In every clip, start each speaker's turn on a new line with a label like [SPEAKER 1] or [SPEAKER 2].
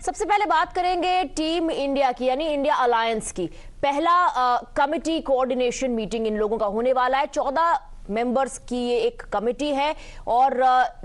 [SPEAKER 1] सबसे पहले बात करेंगे टीम इंडिया की, यानी इंडिया अलायंस की। पहला कमिटी कोऑर्डिनेशन मीटिंग इन लोगों का होने वाला है। 14 मेंबर्स की ये एक कमिटी है और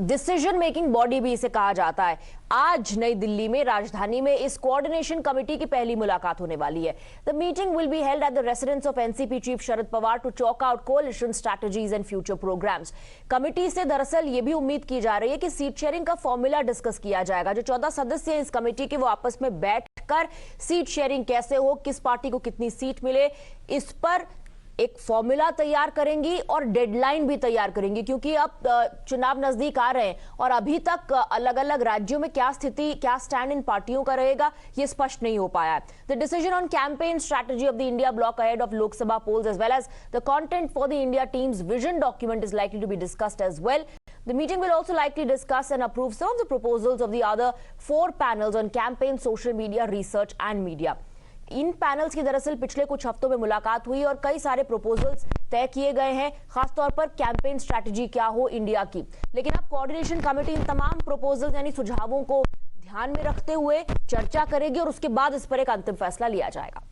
[SPEAKER 1] डिसीजन मेकिंग बॉडी भी इसे कहा जाता है। आज नई दिल्ली में, राजधानी में, इस कोऑर्डिनेशन कमेटी की पहली मुलाकात होने वाली है। The meeting will be held at the residence of NCP chief Sharad Pawar to talk out coalition strategies and future programmes. Committee से दरअसल ये भी उम्मीद की जा रही है कि सीट शेयरिंग का फॉर्मूला डिस्कस किया जाएगा। जो 14 सदस्य हैं इस कमेटी के, वो आपस में बैठकर सीट शेयरिंग कैसे हो, किस पार्टी को कितनी सीट मिले, इस पर एक फॉर्मूला तैयार करेंगी और डेडलाइन भी तैयार करेंगी, क्योंकि अब चुनाव नजदीक आ रहे हैं और अभी तक अलग अलग राज्यों में क्या स्थिति, क्या स्टैंड इन पार्टियों का रहेगा, ये स्पष्ट नहीं हो पाया है। The decision on campaign strategy of the India bloc ahead of Lok Sabha polls as well as the content for the India team's vision document is likely to be discussed as well. The meeting will also likely discuss and approve some of the proposals of the other 4 panels on campaign, social media, research and media. In panels की दरअसल पिछले कुछ हफ्तों में मुलाकात हुई और कई सारे प्रपोजल्स तय किए गए हैं, खासतौर पर कैंपेन स्ट्रैटेजी क्या हो इंडिया की। लेकिन अब कोऑर्डिनेशन कमेटी इन तमाम प्रपोजल्स यानी सुझावों को ध्यान में रखते हुए चर्चा करेगी और उसके बाद इस पर एक अंतिम फैसला लिया जाएगा।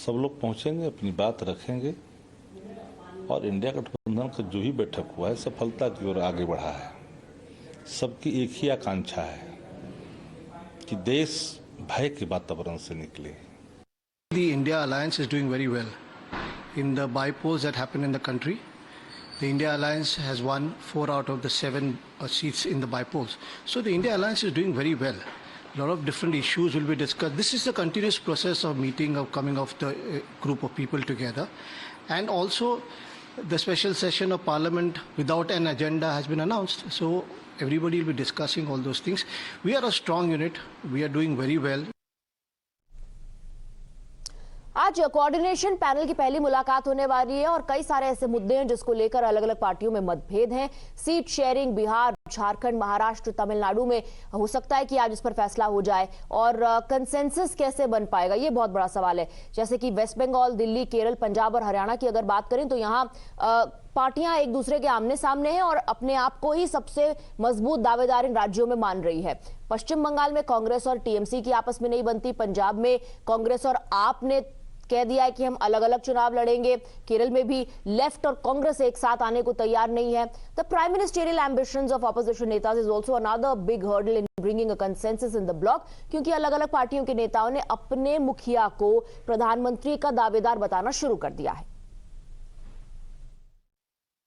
[SPEAKER 2] सब लोग पहुंचेंगे, अपनी बात रखेंगे और इंडिया गठबंधन का जो भी बैठक हुआ है सफलता की ओर आगे बढ़ा है। सबकी एक ही आकांक्षा है कि देश भय के वातावरण से निकले।
[SPEAKER 3] The India Alliance is doing very well. In the by-polls that happen in the country, the India Alliance has won 4 out of the 7 seats in the by-polls. So the India Alliance is doing very well. A lot of different issues will be discussed. This is a continuous process of meeting, of coming of the group of people together. And also the special session of Parliament without an agenda has been announced. So everybody will be discussing all those things. We are a strong unit. We are doing very well.
[SPEAKER 1] आज coordination panel की पहली मुलाकात होने वाली है और कई सारे ऐसे मुद्दे हैं जिसको लेकर अलग अलग पार्टियों में मतभेद हैं। सीट शेयरिंग बिहार, झारखंड, महाराष्ट्र, तमिलनाडु में हो सकता है कि आज इस पर फैसला हो जाए और कंसेंसस कैसे बन पाएगा, ये बहुत बड़ा सवाल है। जैसे कि वेस्ट बंगाल, दिल्ली, केरल, पंजाब और हरियाणा की अगर बात करें तो यहाँ पार्टियां एक दूसरे के आमने सामने हैं और अपने आप को ही सबसे मजबूत दावेदार इन राज्यों में मान रही है। पश्चिम बंगाल में कांग्रेस और टीएमसी की आपस में नहीं बनती, पंजाब में कांग्रेस और आप ने कह दिया है कि हम अलग अलग चुनाव लड़ेंगे, केरल में भी लेफ्ट और कांग्रेस एक साथ आने को तैयार नहीं है। The prime ministerial ambitions of opposition नेताज is also another big hurdle in bringing a consensus in the block, क्योंकि अलग अलग पार्टियों के नेताओं ने अपने मुखिया को प्रधानमंत्री का दावेदार बताना शुरू कर दिया है।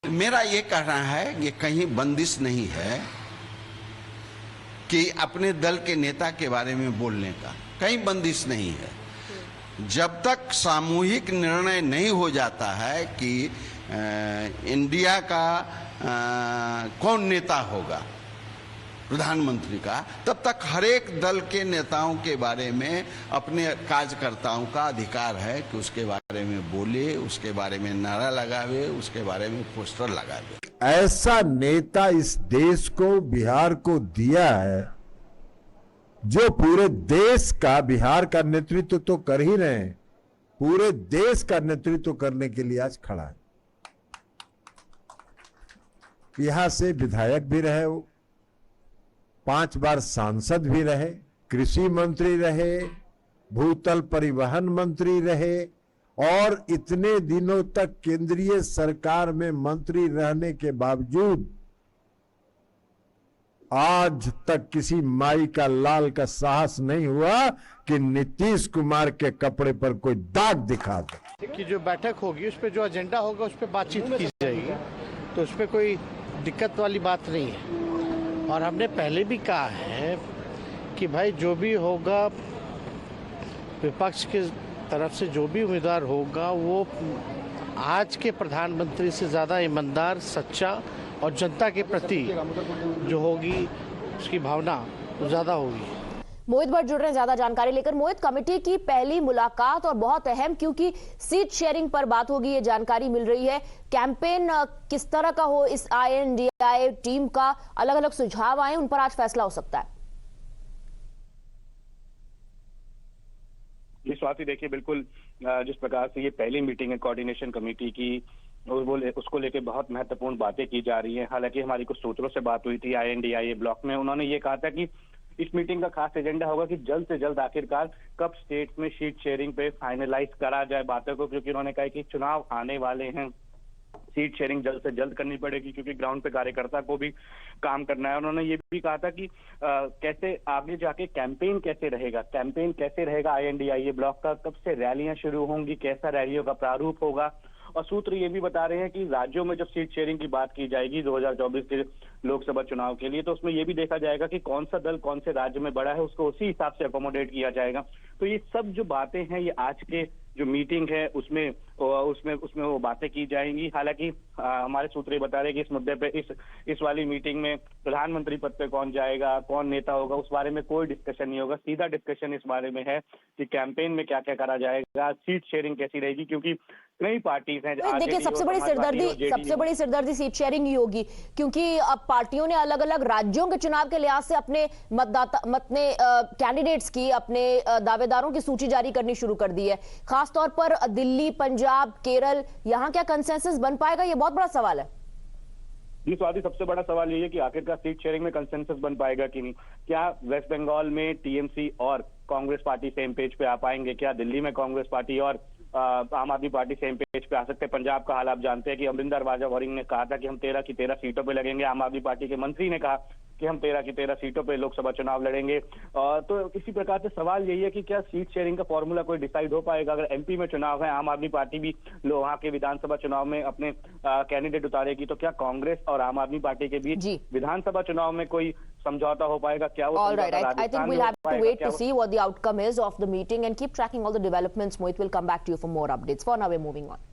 [SPEAKER 4] मेरा ये कहना है ये कहीं बंदिश नहीं है कि अपने दल के नेता के बारे में बोलने का, कहीं बंदिश नहीं है। जब तक सामूहिक निर्णय नहीं हो जाता है कि इंडिया का कौन नेता होगा प्रधानमंत्री का, तब तक हर एक दल के नेताओं के बारे में अपने कार्यकर्ताओं का अधिकार है कि उसके बारे में बोले, उसके बारे में नारा लगावे, उसके बारे में पोस्टर लगावे।
[SPEAKER 5] ऐसा नेता इस देश को, बिहार को दिया है जो पूरे देश का, बिहार का नेतृत्व तो कर ही रहे हैं, पूरे देश का नेतृत्व करने के लिए आज खड़ा है। यहां से विधायक भी रहे, वो 5 बार सांसद भी रहे, कृषि मंत्री रहे, भूतल परिवहन मंत्री रहे और इतने दिनों तक केंद्रीय सरकार में मंत्री रहने के बावजूद आज तक किसी माई का लाल का साहस नहीं हुआ कि नीतीश कुमार के कपड़े पर कोई दाग दिखा दे।
[SPEAKER 6] कि जो बैठक होगी उस पर जो एजेंडा होगा उस पर बातचीत की जाएगी, तो उस पर कोई दिक्कत वाली बात नहीं है। और हमने पहले भी कहा है कि भाई जो भी होगा, विपक्ष के तरफ से जो भी उम्मीदवार होगा वो आज के प्रधानमंत्री से ज़्यादा ईमानदार, सच्चा और जनता के प्रति जो होगी उसकी भावना ज़्यादा होगी।
[SPEAKER 1] मोहित भट्ट जुड़ रहे हैं ज्यादा जानकारी लेकर। मोहित, कमेटी की पहली मुलाकात और बहुत अहम, क्योंकि सीट शेयरिंग पर बात होगी, ये जानकारी मिल रही है। कैंपेन किस तरह का हो, इस INDI टीम का अलग अलग सुझाव आए, उन पर आज फैसला हो सकता है।
[SPEAKER 7] स्वाति, देखिए बिल्कुल जिस प्रकार से ये पहली मीटिंग है कोऑर्डिनेशन कमेटी की, उसको लेके बहुत महत्वपूर्ण बातें की जा रही हैं। हालांकि हमारी कुछ सूत्रों से बात हुई थी INDIA ब्लॉक में, उन्होंने ये कहा था कि इस मीटिंग का खास एजेंडा होगा कि जल्द से जल्द आखिरकार कब स्टेट्स में सीट शेयरिंग पे फाइनलाइज करा जाए बातों को, क्योंकि उन्होंने कहा कि चुनाव आने वाले हैं, सीट शेयरिंग जल्द से जल्द करनी पड़ेगी क्योंकि ग्राउंड पे कार्यकर्ता को भी काम करना है। उन्होंने ये भी कहा था कि कैसे आगे जाके कैंपेन कैसे रहेगा INDIA ब्लॉक का, कब से रैलियां शुरू होंगी, कैसा रैलियों का प्रारूप होगा। और सूत्र ये भी बता रहे हैं कि राज्यों में जब सीट शेयरिंग की बात की जाएगी 2024 के लोकसभा चुनाव के लिए, तो उसमें ये भी देखा जाएगा कि कौन सा दल कौन से राज्य में बड़ा है, उसको उसी हिसाब से अकोमोडेट किया जाएगा। तो ये सब जो बातें हैं, ये आज के जो मीटिंग है उसमें वो बातें की जाएंगी। हालांकि हमारे सूत्र ये बता रहे हैं कि इस मुद्दे पे इस वाली मीटिंग में प्रधानमंत्री पद पे कौन जाएगा, कौन नेता होगा, उस बारे में कोई डिस्कशन नहीं होगा। सीधा डिस्कशन इस बारे में है कि कैंपेन में क्या क्या करा जाएगा, सीट शेयरिंग कैसी रहेगी, क्योंकि कई पार्टीज हैं।
[SPEAKER 1] देखिए, सबसे बड़ी सिरदर्दी सीट शेयरिंग ही होगी, क्योंकि अब पार्टियों ने अलग अलग राज्यों के चुनाव के लिहाज से अपने कैंडिडेट्स की, अपने दावेदारों की सूची जारी करनी शुरू कर दी है। खासतौर पर दिल्ली, पंजाब, केरल, यहाँ क्या कंसेंसस बन पाएगा, ये बहुत बड़ा सवाल है।
[SPEAKER 7] जी स्वाति, सबसे बड़ा सवाल ये है कि आखिरकार सीट शेयरिंग में कंसेंसस बन पाएगा कि नहीं। क्या वेस्ट बंगाल में TMC और कांग्रेस पार्टी सेम पेज पे आ पाएंगे? क्या दिल्ली में कांग्रेस पार्टी और आम आदमी पार्टी सेम पेज पे आ सकते हैं? पंजाब का हाल आप जानते हैं कि अमरिंदर वाजावरिंग ने कहा था कि हम 13 की 13 सीटों पे लगेंगे। आम आदमी पार्टी के मंत्री ने कहा कि हम 13 की 13 सीटों पे लोकसभा चुनाव लड़ेंगे। तो इसी प्रकार से सवाल यही है कि क्या सीट शेयरिंग का फॉर्मूला कोई डिसाइड हो पाएगा। अगर MP में चुनाव है, आम आदमी पार्टी भी वहाँ के विधानसभा चुनाव में अपने कैंडिडेट उतारेगी, तो क्या कांग्रेस और आम आदमी पार्टी के बीच विधानसभा चुनाव में कोई समझौता हो पाएगा? क्या वो
[SPEAKER 1] I think we'll have to wait to see what the outcome is of the meeting and keep tracking all the developments. Mohit will come back to you for more updates. For now, we're moving on.